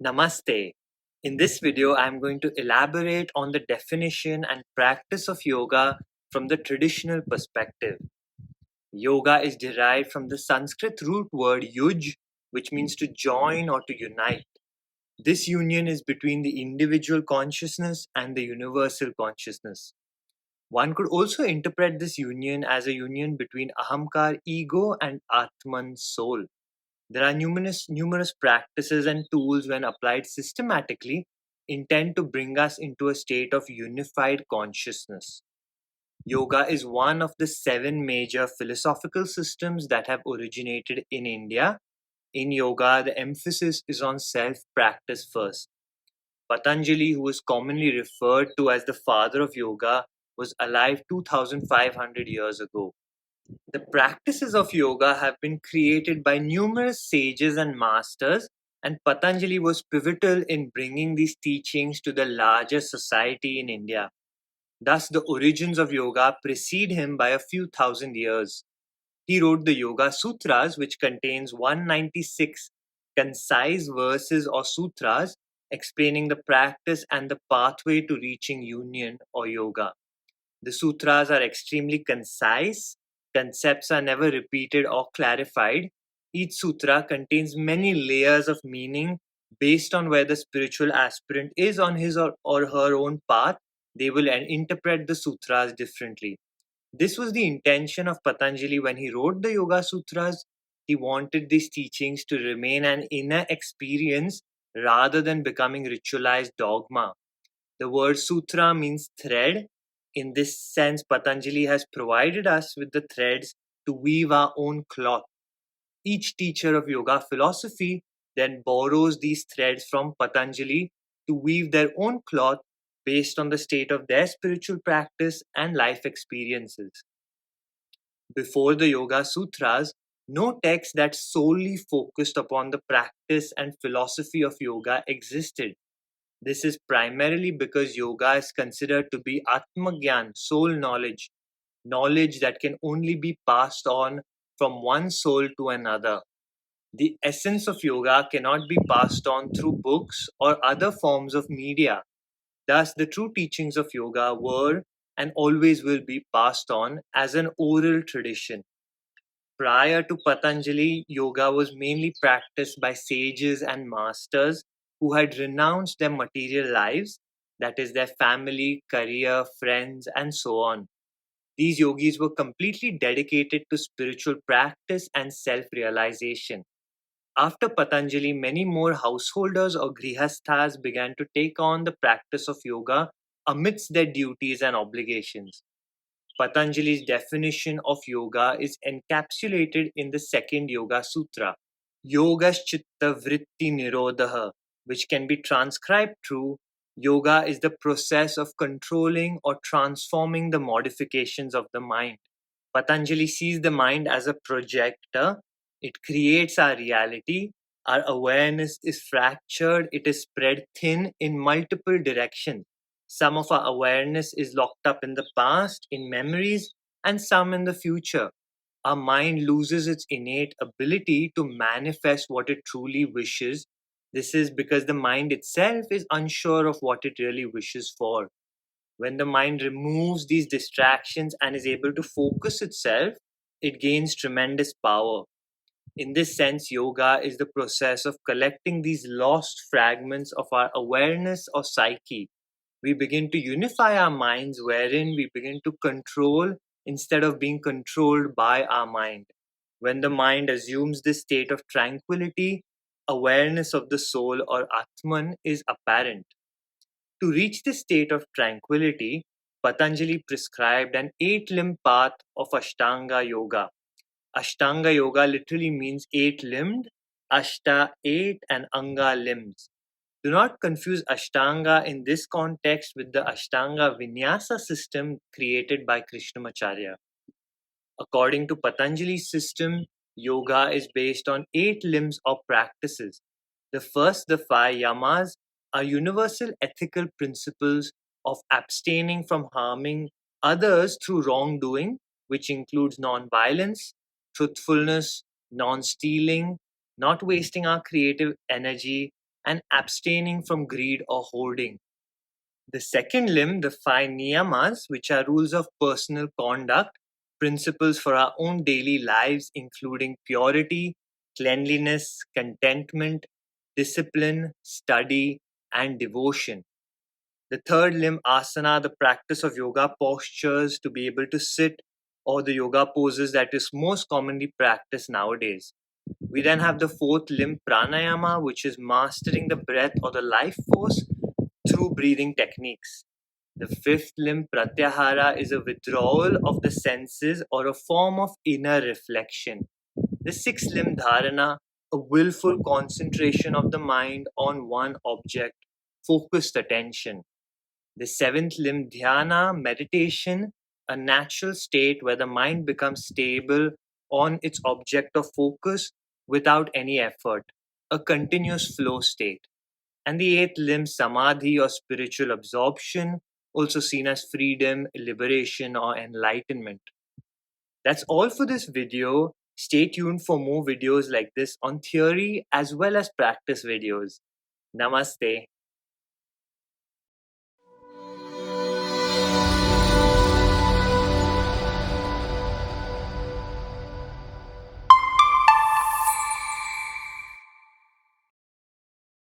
Namaste. In this video, I'm going to elaborate on the definition and practice of yoga from the traditional perspective. Yoga is derived from the Sanskrit root word yuj, which means to join or to unite. This union is between the individual consciousness and the universal consciousness. One could also interpret this union as a union between ahamkar, ego, and atman, soul. There are numerous practices and tools, when applied systematically, intend to bring us into a state of unified consciousness. Yoga is one of the 7 major philosophical systems that have originated in India. In yoga, the emphasis is on self-practice first. Patanjali, who is commonly referred to as the father of yoga, was alive 2500 years ago. The practices of yoga have been created by numerous sages and masters, and Patanjali was pivotal in bringing these teachings to the larger society in India. Thus, the origins of yoga precede him by a few thousand years. He wrote the Yoga Sutras, which contains 196 concise verses or sutras explaining the practice and the pathway to reaching union or yoga. The sutras are extremely concise. Concepts are never repeated or clarified. Each sutra contains many layers of meaning based on where the spiritual aspirant is on his or her own path. They will interpret the sutras differently. This was the intention of Patanjali when he wrote the Yoga Sutras. He wanted these teachings to remain an inner experience rather than becoming ritualized dogma. The word sutra means thread. In this sense, Patanjali has provided us with the threads to weave our own cloth. Each teacher of yoga philosophy then borrows these threads from Patanjali to weave their own cloth based on the state of their spiritual practice and life experiences. Before the Yoga Sutras, no text that solely focused upon the practice and philosophy of yoga existed. This is primarily because yoga is considered to be Atmagyan, soul knowledge, knowledge that can only be passed on from one soul to another. The essence of yoga cannot be passed on through books or other forms of media. Thus, the true teachings of yoga were and always will be passed on as an oral tradition. Prior to Patanjali, yoga was mainly practiced by sages and masters who had renounced their material lives, that is, their family, career, friends, and so on. These yogis were completely dedicated to spiritual practice and self realization. After Patanjali, many more householders or grihasthas began to take on the practice of yoga amidst their duties and obligations. Patanjali's definition of yoga is encapsulated in the second Yoga Sutra, Yogaschitta Vritti Nirodha, which can be transcribed through yoga is the process of controlling or transforming the modifications of the mind. Patanjali sees the mind as a projector. It creates our reality. Our awareness is fractured. It is spread thin in multiple directions. Some of our awareness is locked up in the past, in memories, and some in the future. Our mind loses its innate ability to manifest what it truly wishes. This is because the mind itself is unsure of what it really wishes for. When the mind removes these distractions and is able to focus itself, it gains tremendous power. In this sense, yoga is the process of collecting these lost fragments of our awareness or psyche. We begin to unify our minds, wherein we begin to control instead of being controlled by our mind. When the mind assumes this state of tranquility, awareness of the soul or Atman is apparent. To reach this state of tranquility, Patanjali prescribed an 8-limb path of Ashtanga Yoga. Ashtanga Yoga literally means 8-limbed, Ashta 8 and Anga limbs. Do not confuse Ashtanga in this context with the Ashtanga Vinyasa system created by Krishnamacharya. According to Patanjali's system, yoga is based on 8 limbs or practices. The first, the 5 yamas, are universal ethical principles of abstaining from harming others through wrongdoing, which includes non-violence, truthfulness, non-stealing, not wasting our creative energy, and abstaining from greed or hoarding. The second limb, the five niyamas, which are rules of personal conduct, principles for our own daily lives, including purity, cleanliness, contentment, discipline, study, and devotion. The third limb, asana, the practice of yoga postures to be able to sit, or the yoga poses that is most commonly practiced nowadays. We then have the fourth limb, pranayama, which is mastering the breath or the life force through breathing techniques. The fifth limb, pratyahara, is a withdrawal of the senses or a form of inner reflection. The sixth limb, dharana, a willful concentration of the mind on one object, focused attention. The seventh limb, dhyana, meditation, a natural state where the mind becomes stable on its object of focus without any effort, a continuous flow state. And the eighth limb, samadhi or spiritual absorption, also seen as freedom, liberation, or enlightenment. That's all for this video. Stay tuned for more videos like this on theory as well as practice videos. Namaste.